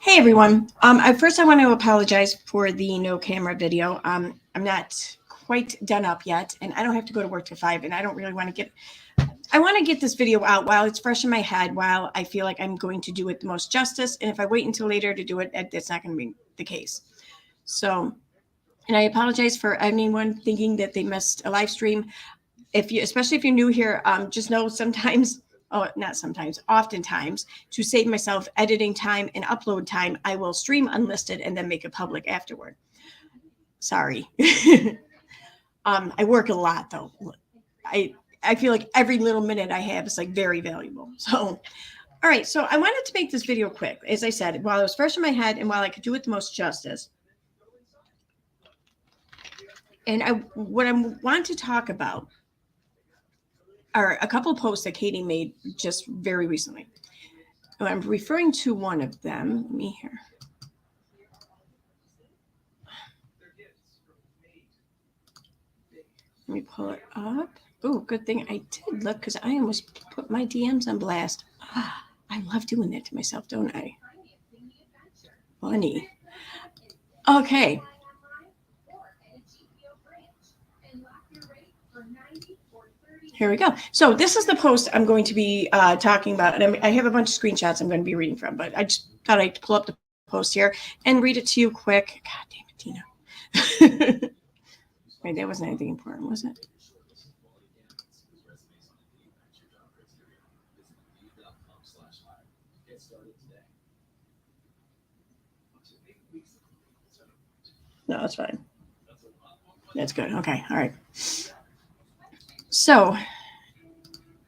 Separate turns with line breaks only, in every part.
Hey everyone. First I want to apologize for the no camera video. I'm not quite done up yet, and I don't have to go to work till 5, and I don't really want to get. I want to get this video out while it's fresh in my head, while I feel like I'm going to do it the most justice. And if I wait until later to do it, that's not going to be the case. So, and I apologize for anyone thinking that they missed a live stream. Especially if you're new here, just know sometimes. Oh, not sometimes, oftentimes, to save myself editing time and upload time, I will stream unlisted and then make it public afterward. Sorry. I work a lot though. I feel like every little minute I have is like very valuable. So, all right. So I wanted to make this video quick. As I said, while it was fresh in my head and while I could do it the most justice. And what I want to talk about are a couple of posts that Katie made just very recently. I'm referring to one of them. Let me hear. Let me pull it up. Oh, good thing I did look, because I almost put my DMs on blast. I love doing that to myself, don't I? Funny. Okay. Here we go. So this is the post I'm going to be talking about. And I have a bunch of screenshots I'm going to be reading from, but I just thought I'd pull up the post here and read it to you quick. God damn it, Tina. Wait, that wasn't anything important, was it? No, that's fine. That's good. Okay. All right. So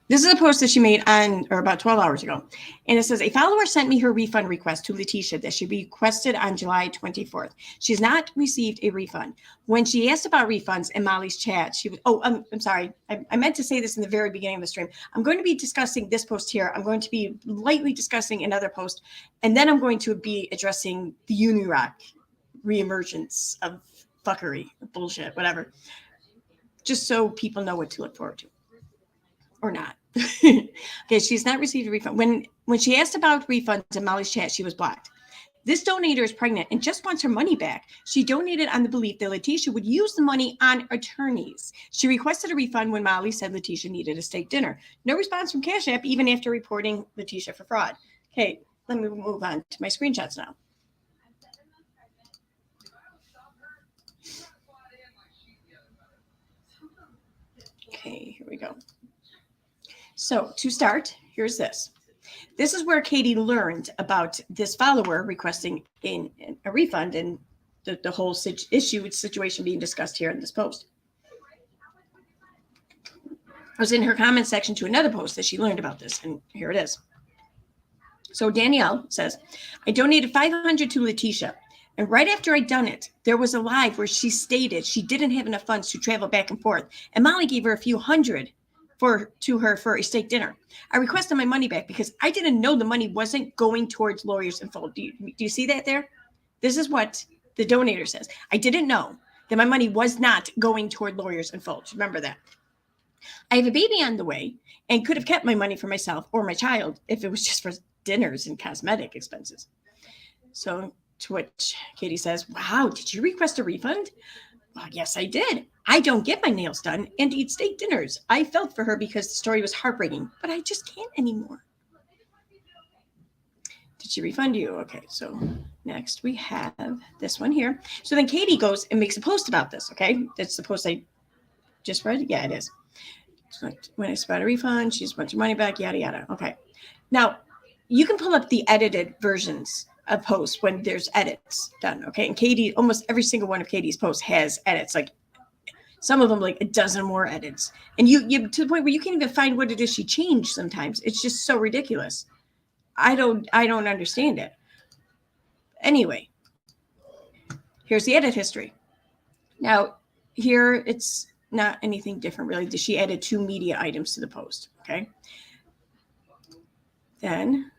this is a post that she made about 12 hours ago. And it says, a follower sent me her refund request to Letitia that she requested on July 24th. She's not received a refund. When she asked about refunds in Molly's chat, she was, I'm sorry. I meant to say this in the very beginning of the stream. I'm going to be discussing this post here. I'm going to be lightly discussing another post. And then I'm going to be addressing the Unirock reemergence of fuckery, bullshit, whatever. Just so people know what to look forward to. Or not. Okay, she's not received a refund. When she asked about refunds in Molly's chat, she was blocked. This donator is pregnant and just wants her money back. She donated on the belief that Letitia would use the money on attorneys. She requested a refund when Molly said Letitia needed a steak dinner. No response from Cash App, even after reporting Letitia for fraud. Okay, let me move on to my screenshots now. Okay, here we go. So to start, here's this. This is where Katie learned about this follower requesting a refund and the whole situation being discussed here in this post. I was in her comment section to another post that she learned about this, and here it is. So Danielle says, I donated $500 to Letitia, and right after I'd done it, there was a live where she stated she didn't have enough funds to travel back and forth, and Molly gave her a few hundred to her for a steak dinner. I requested my money back because I didn't know the money wasn't going towards lawyers in full. Do you see that there? This is what the donator says. I didn't know that my money was not going toward lawyers in full. Remember that. I have a baby on the way and could have kept my money for myself or my child if it was just for dinners and cosmetic expenses. So to which Katie says, wow, did you request a refund? Well, yes, I did. I don't get my nails done and eat steak dinners. I felt for her because the story was heartbreaking, but I just can't anymore. Did she refund you? Okay, so next we have this one here. So then Katie goes and makes a post about this, okay? That's the post I just read? Yeah, it is. So when I spot a refund, she just wants her money back, yada, yada. Okay. Now, you can pull up the edited versions of posts when there's edits done, okay? And Katie, almost every single one of Katie's posts has edits, like some of them like a dozen more edits. And you to the point where you can't even find what it is she changed sometimes. It's just so ridiculous. I don't understand it. Anyway, here's the edit history. Now, here it's not anything different really. She added 2 media items to the post, okay? Then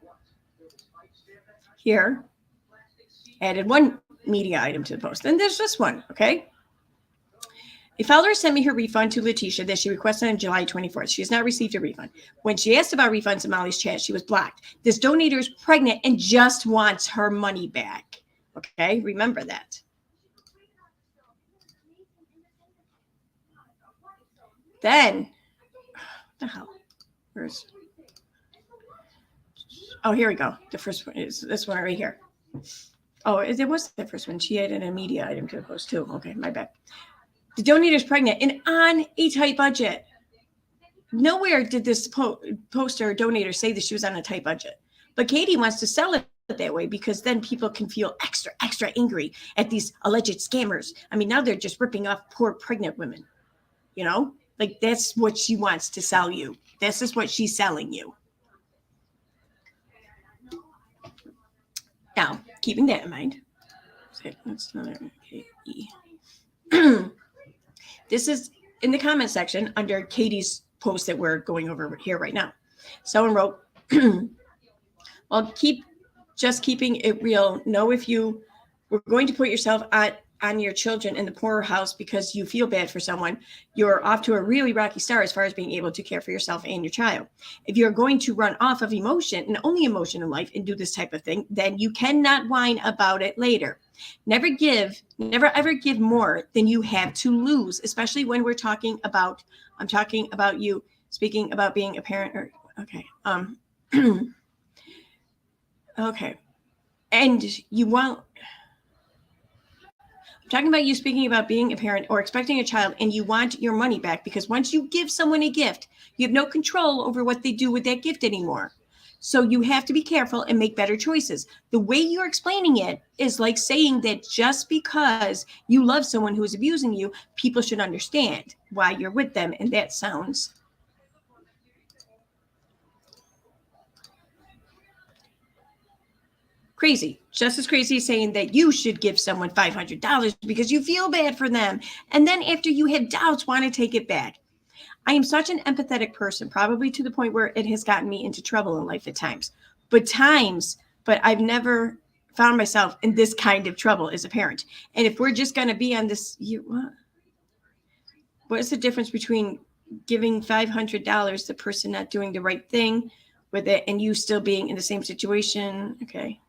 here, added 1 media item to the post. Then there's this one, okay? A follower sent me her refund to Letitia that she requested on July 24th. She has not received a refund. When she asked about refunds in Molly's chat, she was blocked. This donator is pregnant and just wants her money back. Okay, remember that. Then, what the hell? Where's? Oh, here we go. The first one is this one right here. Oh, it was the first one. She added a media item to the post too. Okay, my bad. The donator is pregnant and on a tight budget. Nowhere did this poster or donator say that she was on a tight budget. But Katie wants to sell it that way because then people can feel extra angry at these alleged scammers. I mean, now they're just ripping off poor pregnant women. You know, like that's what she wants to sell you. This is what she's selling you. Now, keeping that in mind, that's another K-E. This is in the comment section under Katie's post that we're going over here right now. Someone wrote, well, keeping it real. Know if you were going to put yourself on your children in the poorhouse because you feel bad for someone, you're off to a really rocky start as far as being able to care for yourself and your child. If you're going to run off of emotion and only emotion in life and do this type of thing, then you cannot whine about it later. Never ever give more than you have to lose, especially when I'm talking about you speaking about being a parent or okay. Okay. And you won't. I'm talking about you speaking about being a parent or expecting a child and you want your money back because once you give someone a gift, you have no control over what they do with that gift anymore. So you have to be careful and make better choices. The way you're explaining it is like saying that just because you love someone who is abusing you, people should understand why you're with them. And that sounds crazy. Just as crazy as saying that you should give someone $500 because you feel bad for them. And then after you have doubts, want to take it back. I am such an empathetic person, probably to the point where it has gotten me into trouble in life at times. But I've never found myself in this kind of trouble as a parent. And if we're just going to be on this, what is the difference between giving $500, the person not doing the right thing with it, and you still being in the same situation? Okay.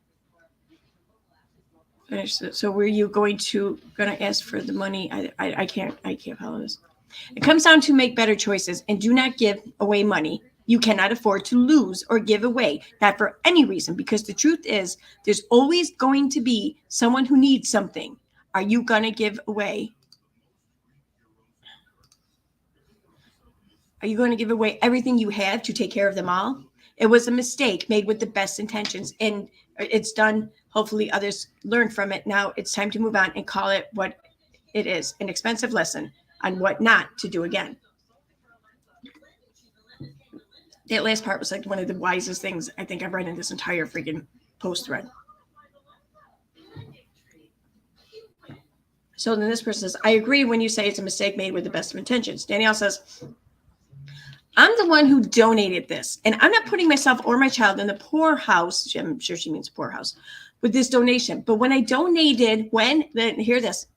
So were you going to ask for the money? I can't follow this. It comes down to make better choices and do not give away money you cannot afford to lose or give away, not for any reason, because the truth is there's always going to be someone who needs something. Are you going to give away? Are you going to give away everything you have to take care of them all? It was a mistake made with the best intentions, and it's done. Hopefully others learn from it. Now it's time to move on and call it what it is, an expensive lesson on what not to do again. That last part was like one of the wisest things I think I've read in this entire freaking post thread. So then this person says, I agree when you say it's a mistake made with the best of intentions. Danielle says, I'm the one who donated this, and I'm not putting myself or my child in the poorhouse. I'm sure she means poorhouse with this donation. But when I donated, hear this,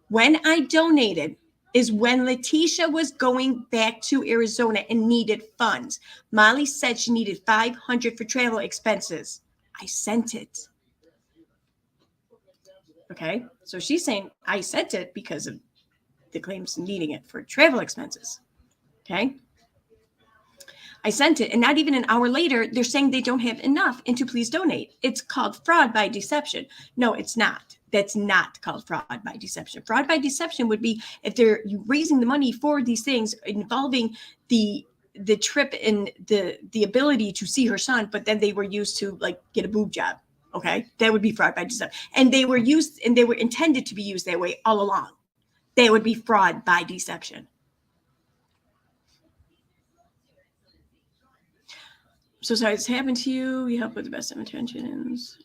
when I donated is when Letitia was going back to Arizona and needed funds. Molly said she needed $500 for travel expenses. I sent it. Okay, so she's saying I sent it because of the claims needing it for travel expenses. Okay. I sent it, and not even an hour later, they're saying they don't have enough and to please donate. It's called fraud by deception. No, it's not. That's not called fraud by deception. Fraud by deception would be if they're raising the money for these things involving the trip and the ability to see her son, but then they were used to like get a boob job. Okay, that would be fraud by deception, and they were intended to be used that way all along. That would be fraud by deception. So sorry, it's happened to you. You help with the best of intentions.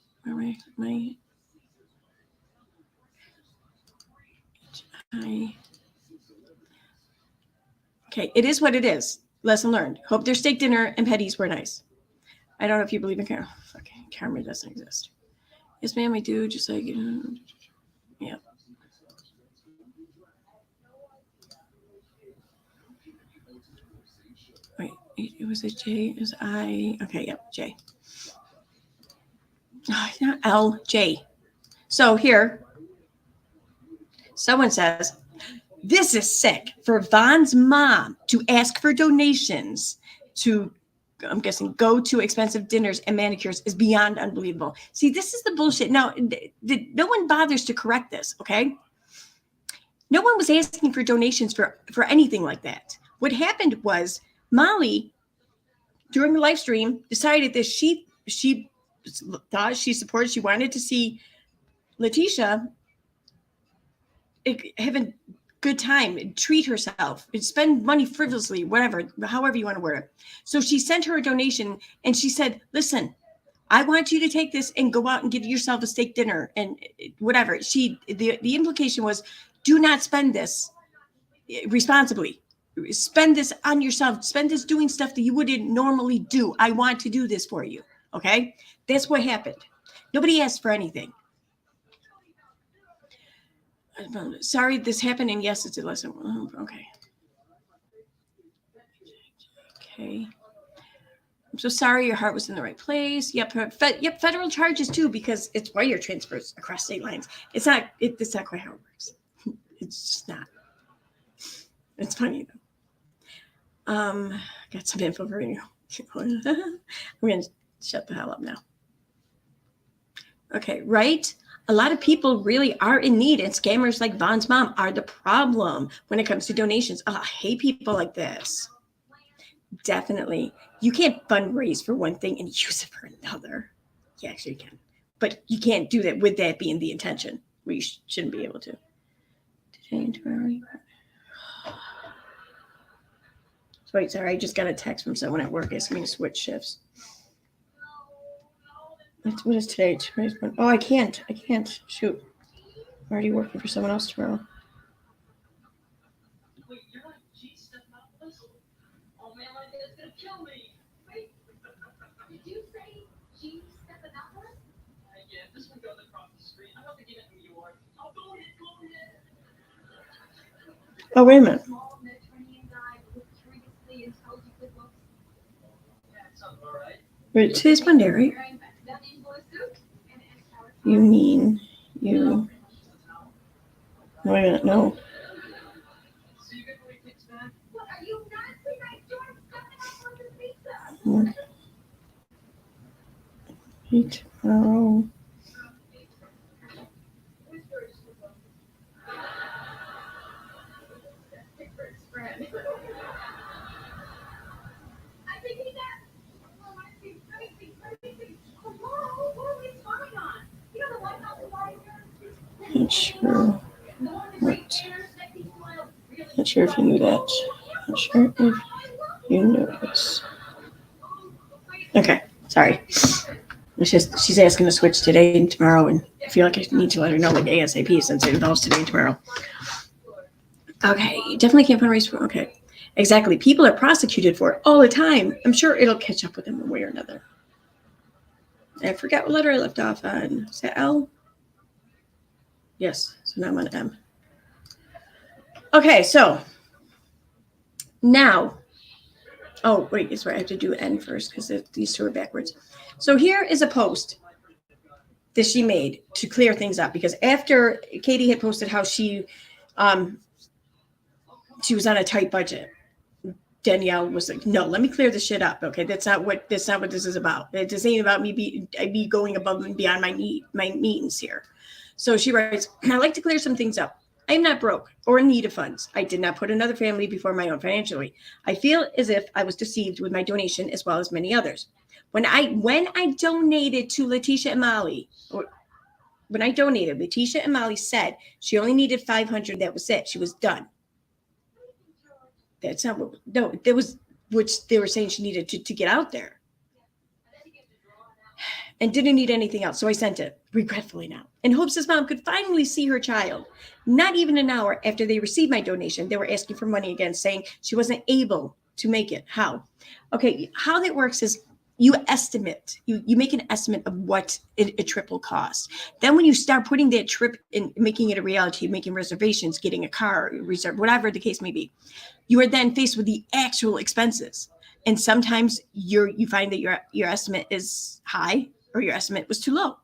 Okay, it is what it is. Lesson learned. Hope their steak dinner and petties were nice. I don't know if you believe in karma. Okay, karma doesn't exist. Yes, ma'am, I do. Just like, yeah. It was a J. It was I. Okay, yep, J. Oh, it's not L, J. So here, someone says, this is sick for Von's mom to ask for donations to, I'm guessing, go to expensive dinners and manicures is beyond unbelievable. See, this is the bullshit. Now, no one bothers to correct this, okay? No one was asking for donations for anything like that. What happened was Molly, during the live stream, decided that she thought she supported, she wanted to see Letitia have a good time, treat herself, spend money frivolously, whatever, however you want to word it. So she sent her a donation and she said, listen, I want you to take this and go out and get yourself a steak dinner and whatever. The implication was, do not spend this responsibly. Spend this on yourself. Spend this doing stuff that you wouldn't normally do. I want to do this for you. Okay? That's what happened. Nobody asked for anything. Sorry this happened, and yes, it's a lesson. Okay. Okay. I'm so sorry your heart was in the right place. Yep, federal charges too, because it's wire transfers across state lines. It's not quite how it works. It's just not. It's funny though. Got some info for you. I'm gonna shut the hell up now. Okay, right? A lot of people really are in need, and scammers like Von's mom are the problem when it comes to donations. Oh, I hate people like this. Definitely. You can't fundraise for one thing and use it for another. Yeah, actually you can. But you can't do that with that being the intention. We shouldn't be able to. Wait, sorry, I just got a text from someone at work asking me to switch shifts. What is today? Oh, I can't. Shoot. I'm already working for someone else tomorrow. Wait, you're not stepping out of this? Oh man, my dad's gonna kill me. Wait, did you say stepping out of this? Yeah, this one goes across the street. I'm about to get it in New York. Oh, go ahead. Oh, wait a minute. Wait, today's Monday, right? You mean you? Wait a minute, no. Tomorrow. Not sure what. Not sure if you knew that. Not sure if you knew this. Okay, sorry. It's just she's asking to switch today and tomorrow, and I feel like I need to let her know like ASAP since it involves today and tomorrow. Okay, you definitely can't fundraise for. Okay, exactly. People are prosecuted for it all the time. I'm sure it'll catch up with them one way or another. I forgot what letter I left off on. Is that L? Yes, so now I'm on M. Okay, so now, oh, wait, it's right. I have to do N first because these two are backwards. So here is a post that she made to clear things up, because after Katie had posted how she was on a tight budget, Danielle was like, no, let me clear this shit up. Okay, that's not what this is about. This ain't about me be going above and beyond my means here. So she writes, I'd like to clear some things up. I am not broke or in need of funds. I did not put another family before my own financially. I feel as if I was deceived with my donation as well as many others. When I donated to Letitia and Molly, Letitia and Molly said she only needed $500. That was it. She was done. That's not what, no, there was, which they were saying she needed to get out there. And didn't need anything else. So I sent it, regretfully now, in hopes his mom could finally see her child. Not even an hour after they received my donation, they were asking for money again, saying she wasn't able to make it. How? Okay, how that works is you estimate, you make an estimate of what a trip will cost. Then when you start putting that trip in, making it a reality, making reservations, getting a car reserved, whatever the case may be, you are then faced with the actual expenses. And sometimes you find that your estimate is high or your estimate was too low.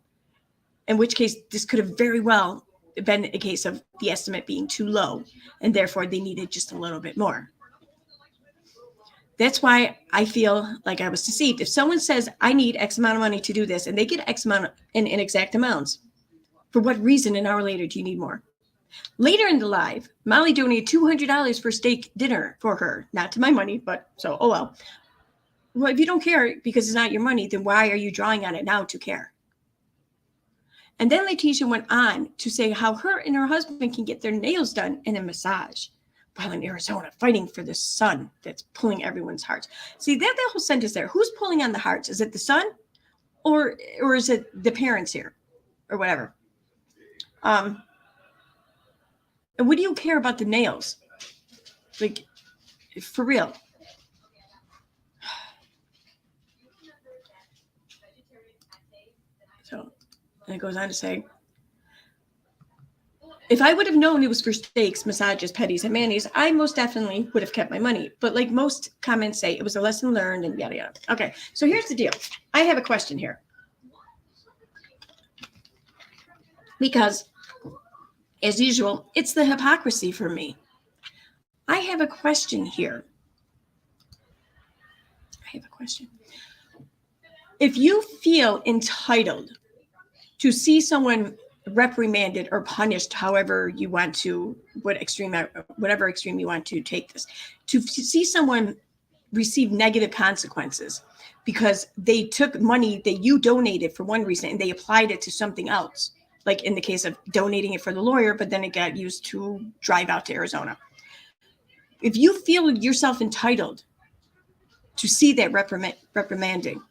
In which case, this could have very well been a case of the estimate being too low, and therefore they needed just a little bit more. That's why I feel like I was deceived. If someone says, I need X amount of money to do this, and they get X amount in exact amounts, for what reason an hour later do you need more? Later in the live, Molly donated $200 for steak dinner for her. Not to my money, but so, oh well. Well, if you don't care because it's not your money, then why are you drawing on it now to care? And then Letitia went on to say how her and her husband can get their nails done and a massage while in Arizona fighting for the sun that's pulling everyone's hearts. See, that whole sentence there, who's pulling on the hearts? Is it the sun or is it the parents here or whatever? And what do you care about the nails? Like, for real. So, and it goes on to say, if I would have known it was for steaks, massages, petties, and manis, I most definitely would have kept my money. But like most comments say, it was a lesson learned and yada, yada. Okay, so here's the deal. I have a question here. Because, as usual, it's the hypocrisy for me. I have a question here. If you feel entitled to see someone reprimanded or punished, however you want to, whatever extreme you want to take this, to see someone receive negative consequences because they took money that you donated for one reason and they applied it to something else, like in the case of donating it for the lawyer, but then it got used to drive out to Arizona. If you feel yourself entitled to see that reprimanding,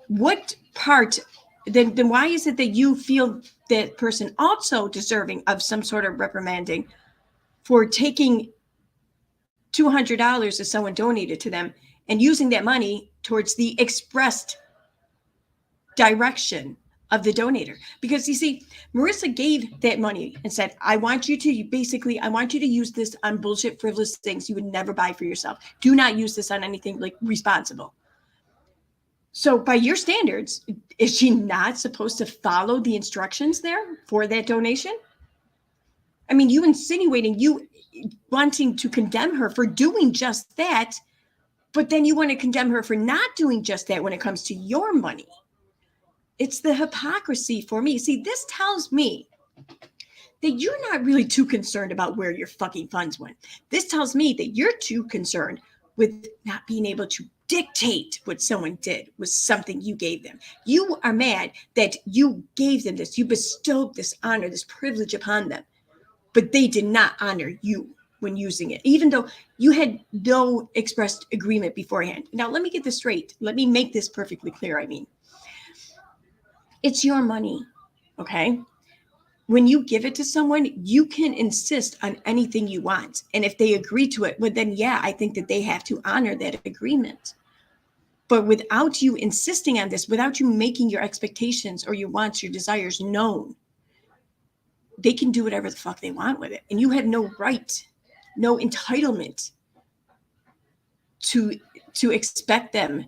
what part, then why is it that you feel that person also deserving of some sort of reprimanding for taking $200 that someone donated to them and using that money towards the expressed direction of the donator? Because you see, Marissa gave that money and said, I want you to use this on bullshit, frivolous things you would never buy for yourself. Do not use this on anything like responsible. So by your standards, is she not supposed to follow the instructions there for that donation? I mean, you insinuating, you wanting to condemn her for doing just that, but then you want to condemn her for not doing just that when it comes to your money. It's the hypocrisy for me. See, this tells me that you're not really too concerned about where your fucking funds went. This tells me that you're too concerned with not being able to dictate what someone did was something you gave them. You are mad that you gave them this, you bestowed this honor, this privilege upon them, but they did not honor you when using it, even though you had no expressed agreement beforehand. Now, let me get this straight. Let me make this perfectly clear. I mean, it's your money, okay? When you give it to someone, you can insist on anything you want. And if they agree to it, well, then yeah, I think that they have to honor that agreement. But without you insisting on this, without you making your expectations or your wants, your desires known, they can do whatever the fuck they want with it. And you have no right, no entitlement to expect them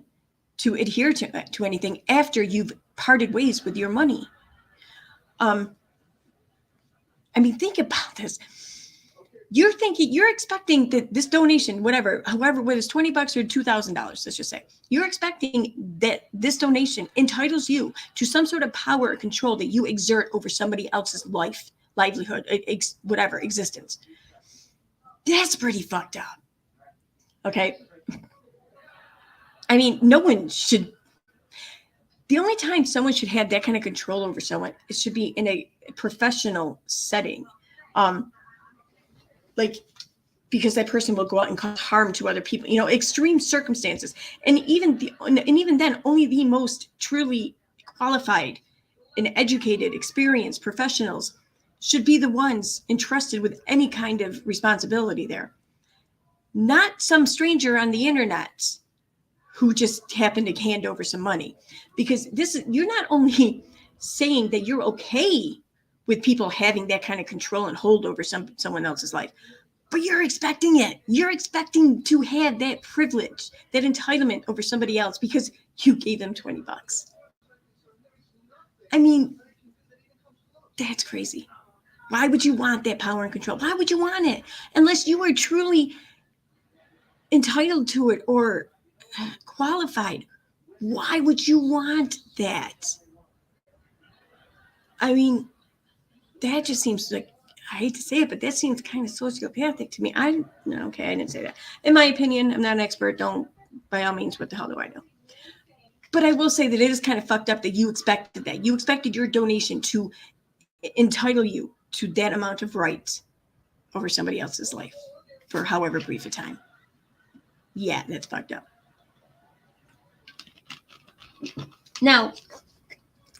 to adhere to anything after you've parted ways with your money. I mean, think about this. You're expecting that this donation, whatever, however, whether it's $20 or $2,000, let's just say, you're expecting that this donation entitles you to some sort of power or control that you exert over somebody else's life, livelihood, whatever, existence. That's pretty fucked up. Okay. I mean, no one should. The only time someone should have that kind of control over someone, it should be in a professional setting. Like, because that person will go out and cause harm to other people, extreme circumstances. And even then, only the most truly qualified and educated, experienced professionals should be the ones entrusted with any kind of responsibility there. Not some stranger on the internet who just happened to hand over some money. Because you're not only saying that you're okay with people having that kind of control and hold over someone else's life, But you're expecting it. You're expecting to have that privilege, that entitlement over somebody else because you gave them $20. I mean, that's crazy. Why would you want that power and control? Why would you want it? Unless you are truly entitled to it or qualified. Why would you want that? I mean, that just seems like, I hate to say it, but that seems kind of sociopathic to me. Okay, I didn't say that. In my opinion, I'm not an expert. Don't, by all means, what the hell do I know? But I will say that it is kind of fucked up that you expected that. You expected your donation to entitle you to that amount of right over somebody else's life for however brief a time. Yeah, that's fucked up. Now,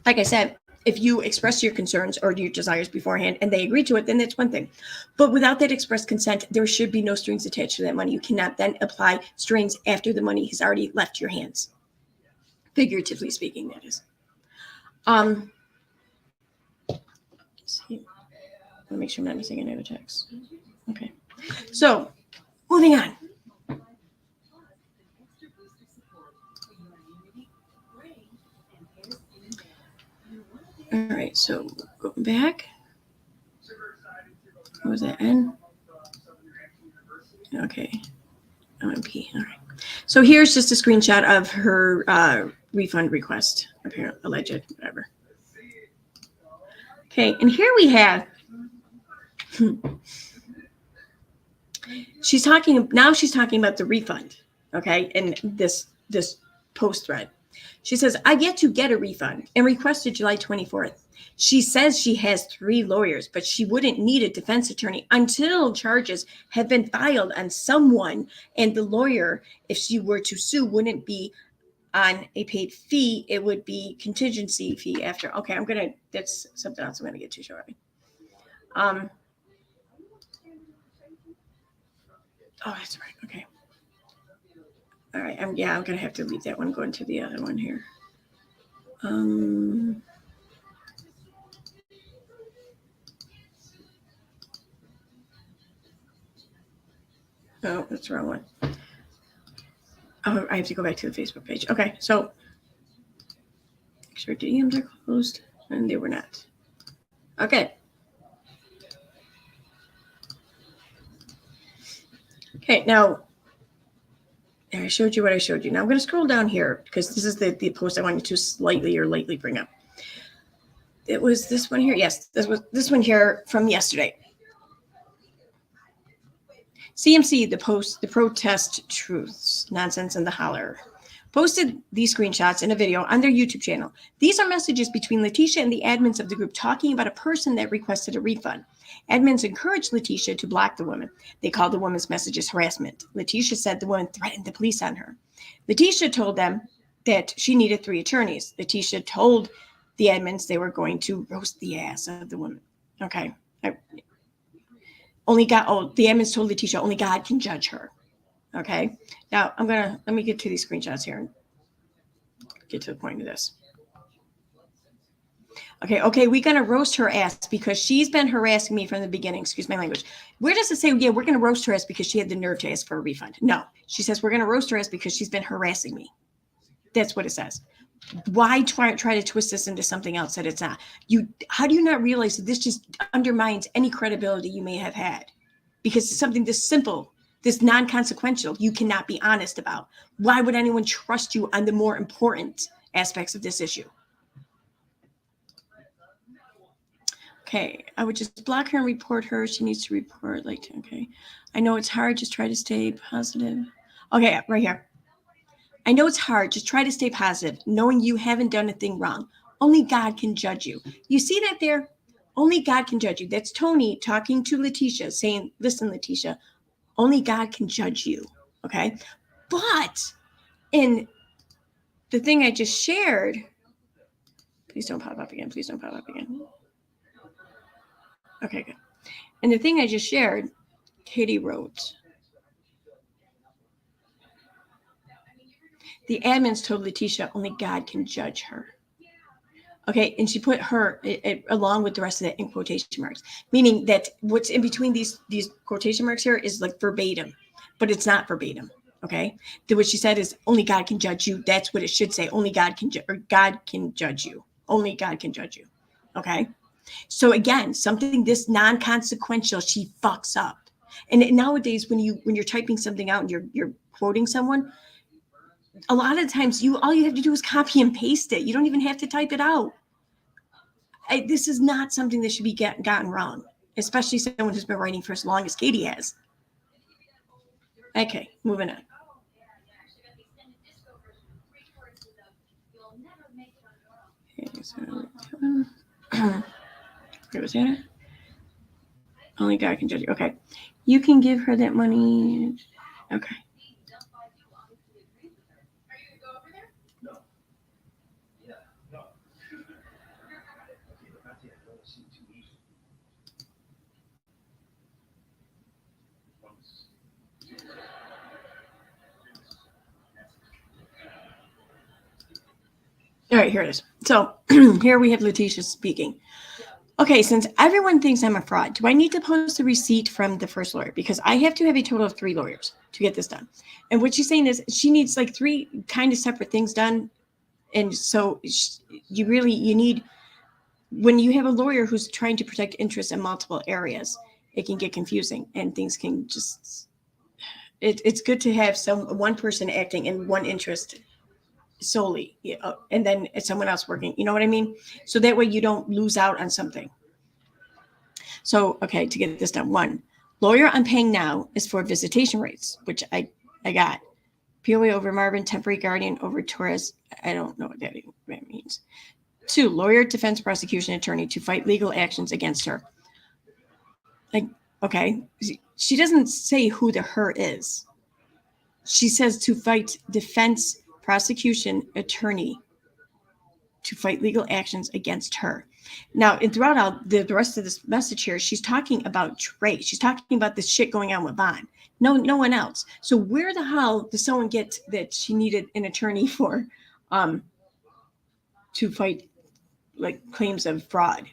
like I said, if you express your concerns or your desires beforehand and they agree to it, then that's one thing. But without that express consent, there should be no strings attached to that money. You cannot then apply strings after the money has already left your hands. Figuratively speaking, that is. Let's see. I want to make sure I'm not missing any other text. Okay. So, moving on. All right, so going back. What was that? N? Okay. OMP. All right. So here's just a screenshot of her refund request, apparently, alleged, whatever. Okay, and here we have, she's talking about the refund, okay, in this post thread. She says, I've yet to get a refund and requested July 24th. She says she has 3 lawyers, but she wouldn't need a defense attorney until charges have been filed on someone. And the lawyer, if she were to sue, wouldn't be on a paid fee. It would be contingency fee after. Okay, that's something else I'm going to get to shortly. Oh, that's right. Okay. All right. I'm going to have to leave that one, go into the other one here. Oh, that's the wrong one. Oh, I have to go back to the Facebook page. Okay, so make sure DMs are closed, and they were not. Okay. Okay, now I showed you what I showed you. Now I'm going to scroll down here because this is the post I wanted to slightly or lightly bring up. It was this one here. Yes, this was this one here from yesterday. CMC, the protest truths, nonsense, and the holler, posted these screenshots in a video on their YouTube channel. These are messages between Letitia and the admins of the group talking about a person that requested a refund. Admins encouraged Letitia to block the woman. They called the woman's messages harassment. Letitia said the woman threatened the police on her. Letitia told them that she needed 3 attorneys. Letitia told the admins they were going to roast the ass of the woman. Okay. The admins told Letitia only God can judge her. Okay. Now let me get to these screenshots here and get to the point of this. Okay, we're going to roast her ass because she's been harassing me from the beginning. Excuse my language. Where does it say, yeah, we're going to roast her ass because she had the nerve to ask for a refund? No, she says we're going to roast her ass because she's been harassing me. That's what it says. Why try to twist this into something else that it's not? How do you not realize that this just undermines any credibility you may have had? Because it's something this simple, this non-consequential, you cannot be honest about. Why would anyone trust you on the more important aspects of this issue? Okay, I would just block her and report her. She needs to report. Okay. I know it's hard. Just try to stay positive. Okay, right here. I know it's hard. Just try to stay positive, knowing you haven't done a thing wrong. Only God can judge you. You see that there? Only God can judge you. That's Tony talking to Letitia, saying, listen, Letitia, only God can judge you. Okay? But in the thing I just shared, please don't pop up again. Please don't pop up again. Okay, good. And the thing I just shared, Katie wrote, the admins told Letitia only God can judge her. Okay, and she put her along with the rest of it in quotation marks, meaning that what's in between these quotation marks here is like verbatim, but it's not verbatim. Okay, what she said is only God can judge you. That's what it should say. Only God can God can judge you. Only God can judge you. Okay, so again, something this non-consequential, she fucks up. And nowadays, when you're typing something out and you're quoting someone, a lot of times all you have to do is copy and paste it. You don't even have to type it out. This is not something that should be gotten wrong, especially someone who's been writing for as long as Katie has. Okay, moving on. Okay, so where was that? Only God can judge you. Okay, you can give her that money. Okay. All right, here it is. So here we have Letitia speaking. Okay, since everyone thinks I'm a fraud, do I need to post a receipt from the first lawyer? Because I have to have a total of 3 lawyers to get this done. And what she's saying is she needs like 3 kind of separate things done. And so you need, when you have a lawyer who's trying to protect interests in multiple areas, it can get confusing and things can just, it's good to have one person acting in one interest solely, and then it's someone else working, you know what I mean? So that way you don't lose out on something. So, okay, to get this done, 1, lawyer I'm paying now is for visitation rates, which I got. POA over Marvin, temporary guardian over Torres. I don't know what that means. 2, lawyer, defense, prosecution, attorney to fight legal actions against her. Like, okay, she doesn't say who the her is. She says to fight defense, prosecution, attorney to fight legal actions against her. Now, and throughout all the rest of this message here, she's talking about Trey. She's talking about this shit going on with Vaughn. No one else. So where the hell does someone get that she needed an attorney for to fight like claims of fraud?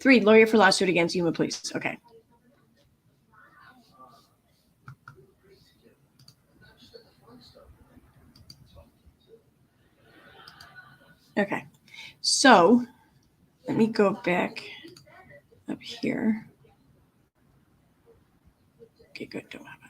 3, lawyer for lawsuit against Yuma police. Okay. Okay. So let me go back up here. Okay, good. Don't have it.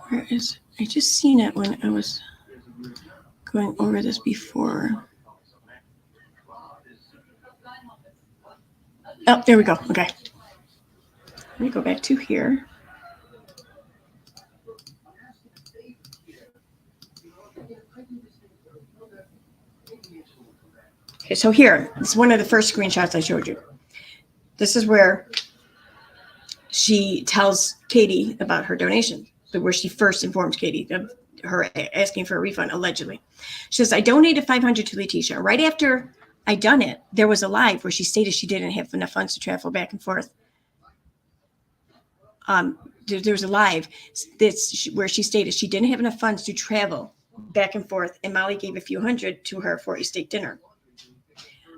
Where is I just seen it when I was going over this before. Oh, there we go. Okay. Let me go back to here. Okay, so here, it's one of the first screenshots I showed you. This is where she tells Katie about her donation, where she first informed Katie of her asking for a refund, allegedly. She says, I donated $500 to Letitia. Right after I done it, there was a live where she stated she didn't have enough funds to travel back and forth. There was a live where she stated she didn't have enough funds to travel back and forth, and Molly gave a few hundred to her for a steak dinner.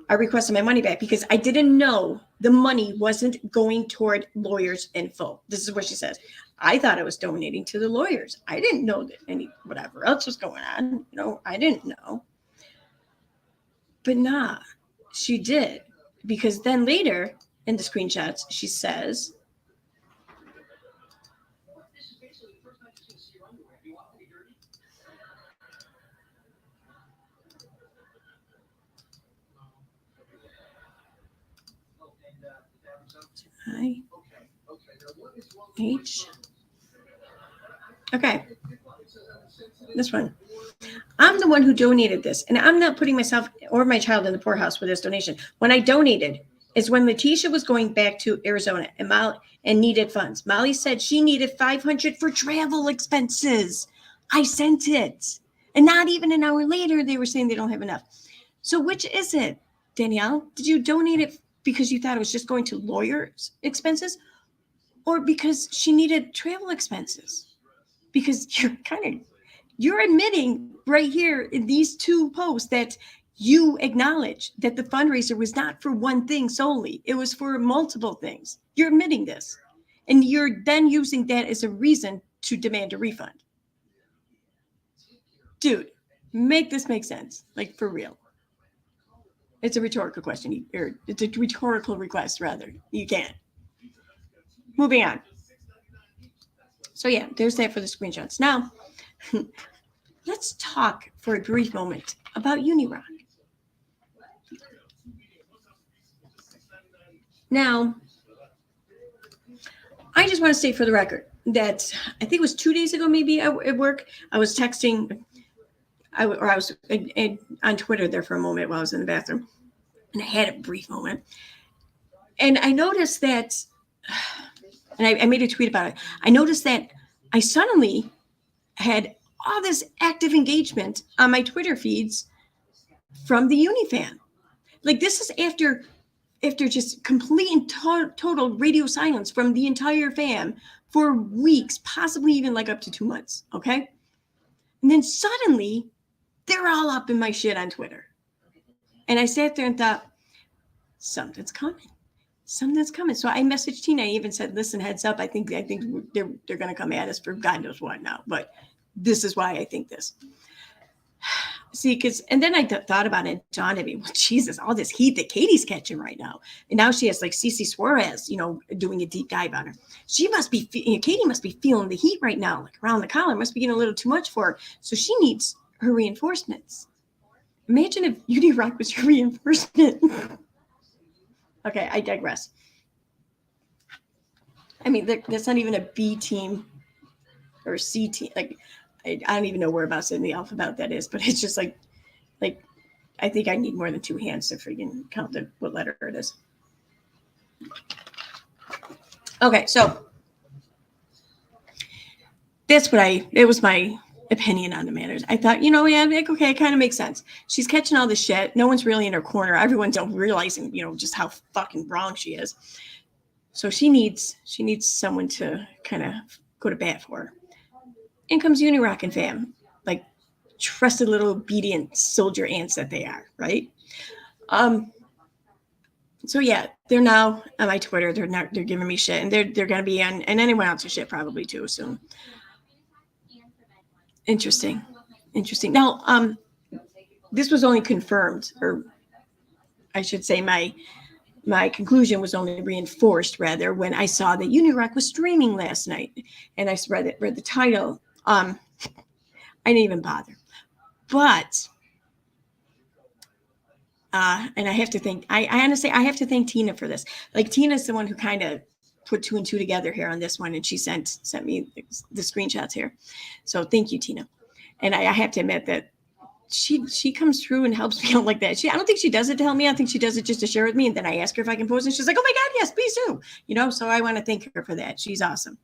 I requested my money back because I didn't know the money wasn't going toward lawyers in full. This is what she says. I thought I was donating to the lawyers. I didn't know that whatever else was going on. I didn't know. But nah, she did. Because then later in the screenshots, she says, H. Okay. This one. I'm the one who donated this, and I'm not putting myself or my child in the poorhouse for this donation. When I donated, is when Letitia was going back to Arizona and needed funds. Molly said she needed $500 for travel expenses. I sent it. And not even an hour later, they were saying they don't have enough. So which is it, Danielle? Did you donate it because you thought it was just going to lawyers' expenses, or because she needed travel expenses? Because you're admitting right here in these two posts that you acknowledge that the fundraiser was not for one thing solely. It was for multiple things. You're admitting this. And you're then using that as a reason to demand a refund. Dude, make this make sense. Like, for real. It's a rhetorical question. Or it's a rhetorical request, rather. You can't. Moving on. So yeah, there's that for the screenshots. Now, let's talk for a brief moment about Unirock. Now, I just want to state for the record that I think it was 2 days ago, maybe at work, I was texting, I was on Twitter there for a moment while I was in the bathroom, and I had a brief moment. And I noticed that, and I made a tweet about it, I noticed that I suddenly had all this active engagement on my Twitter feeds from the Unifam. Like, this is after just complete and total radio silence from the entire fam for weeks, possibly even like up to 2 months, okay? And then suddenly, they're all up in my shit on Twitter. And I sat there and thought, something's coming. Something's coming. So I messaged Tina. I even said, listen, heads up. I think they're going to come at us for God knows what now. But this is why I think this. See, and then I thought about it, John, I mean, well, Jesus, all this heat that Katie's catching right now. And now she has like Cece Suarez, doing a deep dive on her. Katie must be feeling the heat right now, like around the collar, must be getting a little too much for her. So she needs her reinforcements. Imagine if Unirock was your reinforcement. Okay, I digress. I mean, that's not even a B team or C team. Like, I don't even know whereabouts in the alphabet that is, but it's just like I think I need more than two hands to freaking count what letter it is. Okay, so it was my opinion on the matters. I thought, okay, it kind of makes sense. She's catching all this shit. No one's really in her corner. Everyone's realizing, just how fucking wrong she is. So she needs someone to kind of go to bat for her. In comes Unirock and fam, like trusted little obedient soldier ants that they are, right? So yeah, they're now on my Twitter. They're giving me shit, and they're gonna be on, and anyone else's shit probably too soon. Interesting. Now, this was only confirmed, or I should say, my conclusion was only reinforced rather when I saw that Unirock was streaming last night, and I read the title. I didn't even bother, but and I have to thank I honestly have to thank Tina for this. Like, Tina's the one who kind of put two and two together here on this one, and she sent me the screenshots here. So thank you, Tina. And I have to admit that she comes through and helps me out like that. I don't think she does it to help me. I think she does it just to share with me. And then I ask her if I can post, and she's like, "Oh my God, yes, please do." So I want to thank her for that. She's awesome.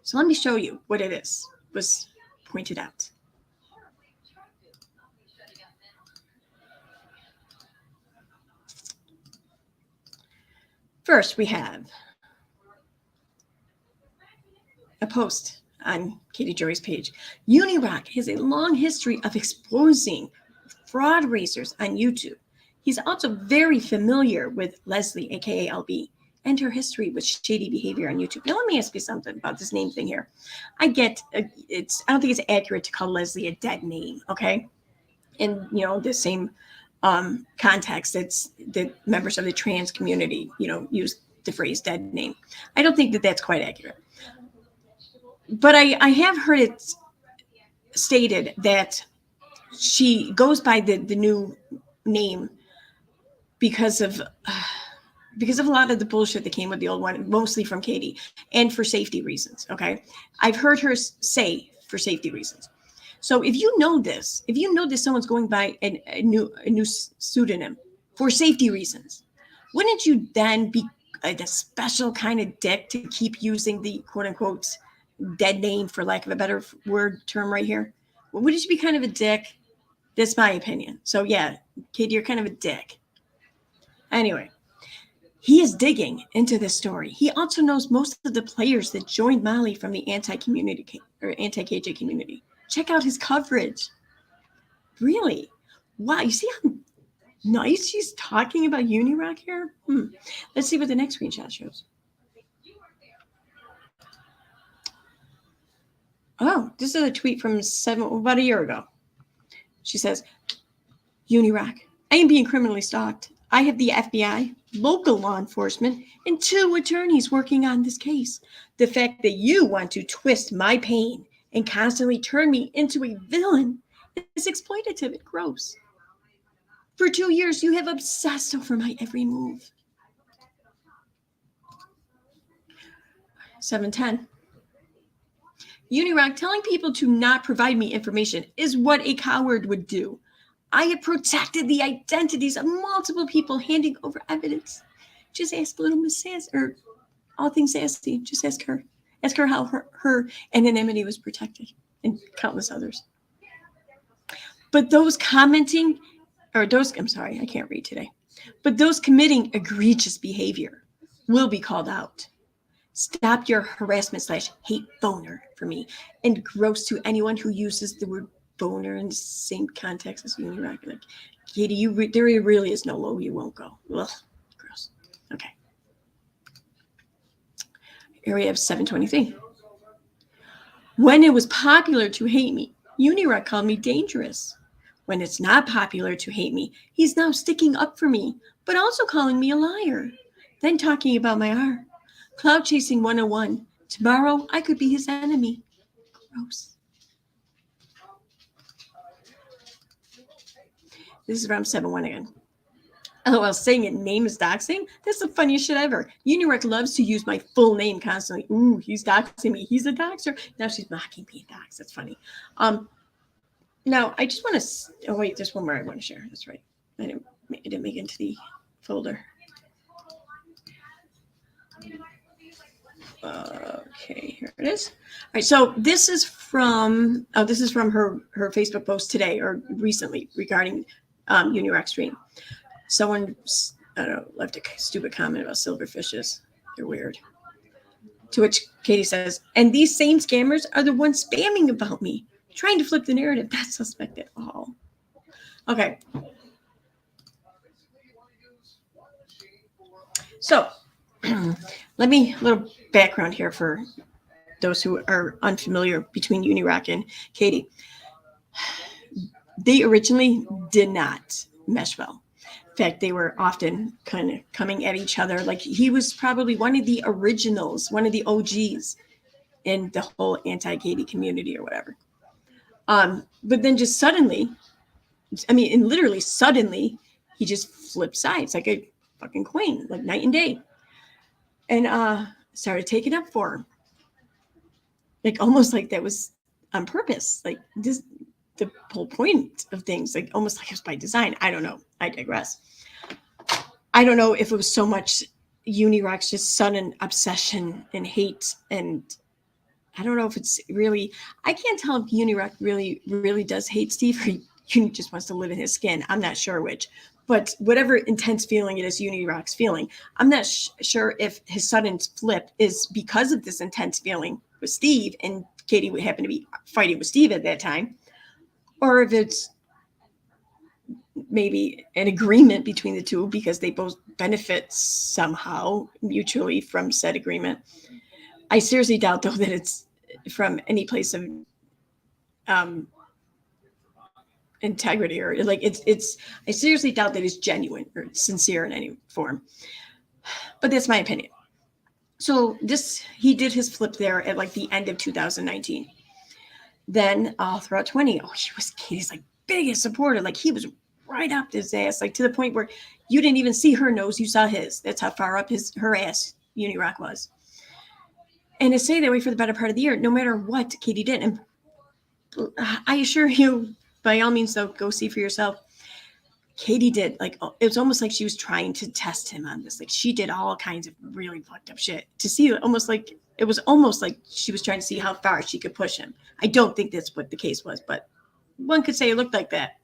So let me show you what it was pointed out. First, we have a post on Katie Jory's page. Unirock has a long history of exposing fraud racers on YouTube. He's also very familiar with Leslie, aka LB, and her history with shady behavior on YouTube. Now, let me ask you something about this name thing here. I don't think it's accurate to call Leslie a dead name, okay? In the same context, it's the members of the trans community, use the phrase dead name. I don't think that that's quite accurate. But I have heard it stated that she goes by the new name because of a lot of the bullshit that came with the old one, mostly from Katie, and for safety reasons. Okay, I've heard her say for safety reasons. So if you know this, someone's going by a new pseudonym, for safety reasons. Wouldn't you then be a special kind of dick to keep using the quote unquote dead name, for lack of a better word term right here? Wouldn't you be kind of a dick? That's my opinion. So yeah, Katie, you're kind of a dick. Anyway, he is digging into this story. He also knows most of the players that joined Molly from the anti-community or anti-KJ community. Check out his coverage. Really? Wow, you see how nice she's talking about Unirock here? Let's see what the next screenshot shows. Oh, this is a tweet from about a year ago. She says, Unirock, I am being criminally stalked. I have the FBI, local law enforcement, and 2 attorneys working on this case. The fact that you want to twist my pain and constantly turn me into a villain is exploitative and gross. For 2 years, you have obsessed over my every move. 7:10. Unirock, telling people to not provide me information is what a coward would do. I have protected the identities of multiple people handing over evidence. Just ask little Miss Sass, or all things Sassy. Just ask her. Ask her how her anonymity was protected, and countless others. But those commenting, I'm sorry, I can't read today. But those committing egregious behavior will be called out. Stop your harassment/hate boner for me, and gross to anyone who uses the word boner in the same context as Unirock. Like, Katie, there really is no low you won't go. Ugh, gross. Okay. Area of 723. When it was popular to hate me, Unirock called me dangerous. When it's not popular to hate me, he's now sticking up for me, but also calling me a liar. Then talking about my art. Cloud chasing 101. Tomorrow, I could be his enemy. Gross. This is from 7-1 again. LOL, saying it name is doxing? That's the funniest shit ever. Unirock loves to use my full name constantly. Ooh, he's doxing me. He's a doxer. Now she's mocking me a dox. That's funny. Now, I just want to... Oh, wait, there's one more I want to share. That's right. I didn't make it into the folder. Okay, here it is. All right, so this is from her Facebook post today or recently regarding Unirock stream. Someone, I don't know, left a stupid comment about silverfishes. They're weird. To which Katie says, and these same scammers are the ones spamming about me, trying to flip the narrative. Not suspect at all. Okay. So, let me, a little background here for those who are unfamiliar between Unirock and Katie. They originally did not mesh well. In fact, they were often kind of coming at each other. Like, he was probably one of the originals, one of the OGs in the whole anti-Katie community or whatever. But then just suddenly, and literally suddenly, he just flipped sides like a fucking coin, like night and day. And started taking up for him. Like, almost like that was on purpose. Like, this, the whole point of things, like almost like it was by design. I don't know. I digress. I don't know if it was so much Unirock's just sudden obsession and hate. And I don't know if it's really, I can't tell if Unirock really does hate Steve, or he just wants to live in his skin. I'm not sure which. But whatever intense feeling it is Unirock's feeling, I'm not sure if his sudden flip is because of this intense feeling with Steve, and Katie would happen to be fighting with Steve at that time, or if it's maybe an agreement between the two because they both benefit somehow mutually from said agreement. I seriously doubt, though, that it's from any place of integrity, or like it's I seriously doubt that it's genuine or sincere in any form. But that's my opinion. So he did his flip there at like the end of 2019. Then all throughout 20, he was Katie's like biggest supporter. Like, he was right up his ass, like to the point where you didn't even see her nose, you saw his. That's how far up her ass Unirock was. And to stay that way for the better part of the year, no matter what Katie did. And I assure you, by all means, though, go see for yourself. Katie did, like, it was almost like she was trying to test him on this. Like, she did all kinds of really fucked up shit to see, almost like, it was almost like she was trying to see how far she could push him. I don't think that's what the case was, but one could say it looked like that.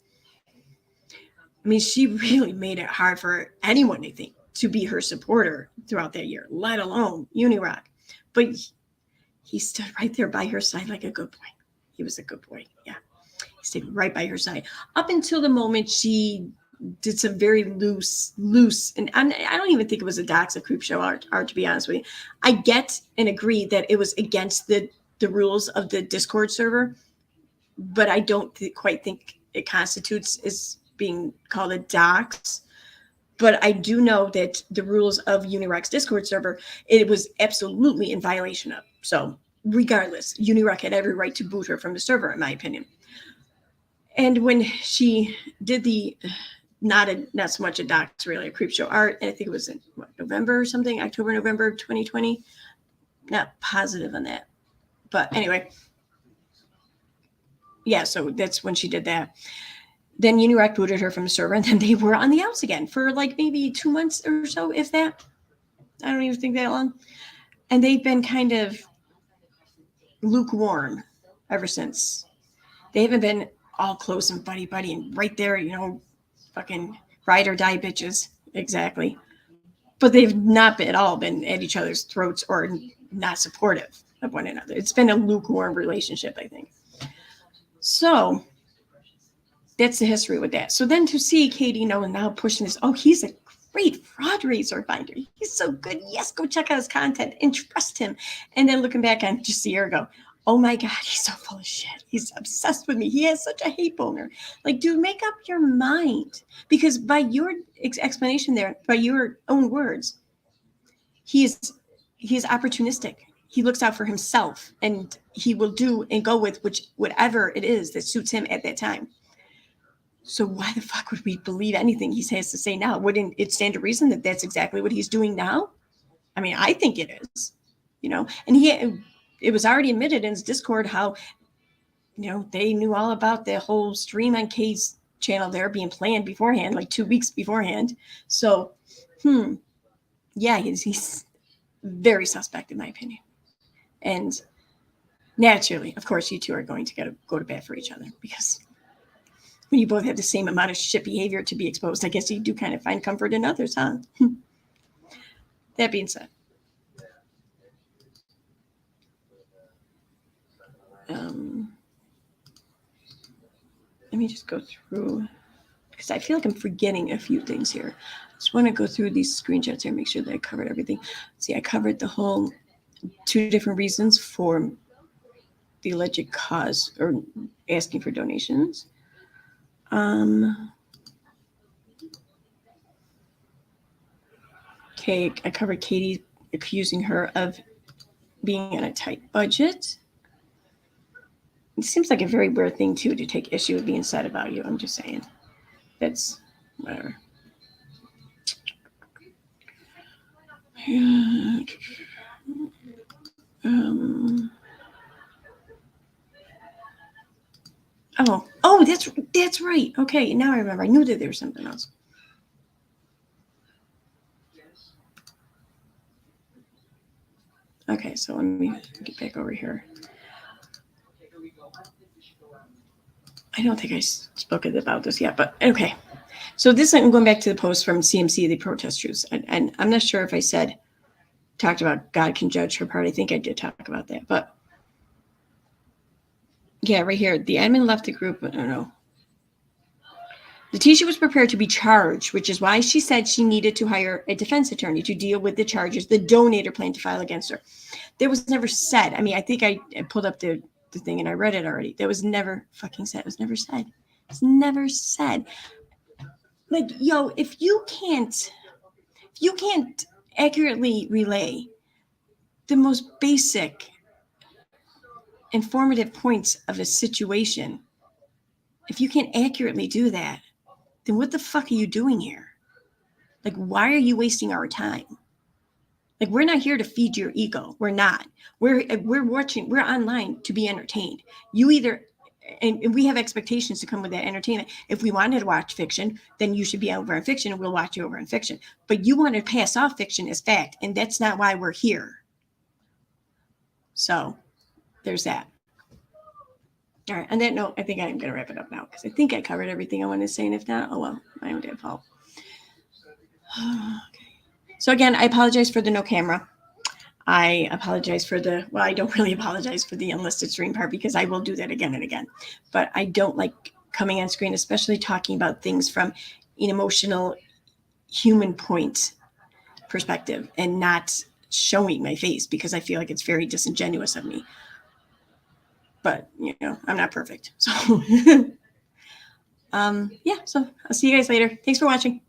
I mean, she really made it hard for anyone, I think, to be her supporter throughout that year, let alone Unirock. But he stood right there by her side like a good boy. He was a good boy. Yeah. He stayed right by her side up until the moment she did some very loose, and I don't even think it was a dox, a creep show art, to be honest with you. I get and agree that it was against the rules of the Discord server, but I don't quite think it constitutes as being called a dox. But I do know that the rules of Unirock's Discord server, it was absolutely in violation of. So regardless, Unirock had every right to boot her from the server, in my opinion. And when she did the not so much a dox, really a creep show art, and I think it was in November or something, October, November 2020. Not positive on that, but anyway, yeah. So that's when she did that. Then Unirock booted her from the server, and then they were on the outs again for like maybe 2 months or so, if that. I don't even think that long. And they've been kind of lukewarm ever since. They haven't been all close and buddy and right there, fucking ride or die bitches. Exactly. But they've not at all been at each other's throats or not supportive of one another. It's been a lukewarm relationship, I think. So that's the history with that. So then to see Katie now pushing this, he's a great fraud razor finder. He's so good. Yes, go check out his content and trust him. And then looking back on just a year ago, oh my God, he's so full of shit. He's obsessed with me. He has such a hate boner. Like, dude, make up your mind. Because by your explanation there, by your own words, he is opportunistic. He looks out for himself, and he will do and go with whatever it is that suits him at that time. So why the fuck would we believe anything he has to say now? Wouldn't it stand to reason that that's exactly what he's doing now? I mean, I think it is, and it was already admitted in his Discord how, they knew all about the whole stream on Kay's channel there being planned beforehand, like 2 weeks beforehand. So, yeah, he's very suspect in my opinion. And naturally, of course, you two are going to go to bat for each other, because when you both have the same amount of shit behavior to be exposed, I guess you do kind of find comfort in others, huh? That being said, let me just go through, because I feel like I'm forgetting a few things here. I just want to go through these screenshots here and make sure that I covered everything. See, I covered the whole 2 different reasons for the alleged cause or asking for donations. Okay, I covered Katie accusing her of being on a tight budget. It seems like a very weird thing, too, to take issue with being said about you. I'm just saying. That's whatever. That's right. Okay, now I remember. I knew that there was something else. Okay, so let me get back over here. I don't think I spoke about this yet, but okay. So I'm going back to the post from CMC, the protest troops. And I'm not sure if I talked about God can judge her part. I think I did talk about that. But yeah, right here, the admin left the group. I don't know. Letitia was prepared to be charged, which is why she said she needed to hire a defense attorney to deal with the charges the donator planned to file against her. That was never said. I mean, I think I pulled up the thing and I read it already. That was never fucking said. It was never said. It's never said. Like, yo, if you can't accurately relay the most basic informative points of a situation, if you can't accurately do that, then what the fuck are you doing here? Like, why are you wasting our time? Like, we're not here to feed your ego. We're not. We're watching. We're online to be entertained. You either and we have expectations to come with that entertainment. If we wanted to watch fiction, then you should be over in fiction and we'll watch you over in fiction. But you want to pass off fiction as fact, and that's not why we're here. So there's that. All right. On that note, I think I'm going to wrap it up now because I think I covered everything I wanted to say. And if not, oh well, my own damn fault. Okay. So again, I apologize for the no camera. I apologize for I don't really apologize for the unlisted stream part because I will do that again and again. But I don't like coming on screen, especially talking about things from an emotional human point perspective and not showing my face because I feel like it's very disingenuous of me. But, I'm not perfect. So, yeah, so I'll see you guys later. Thanks for watching.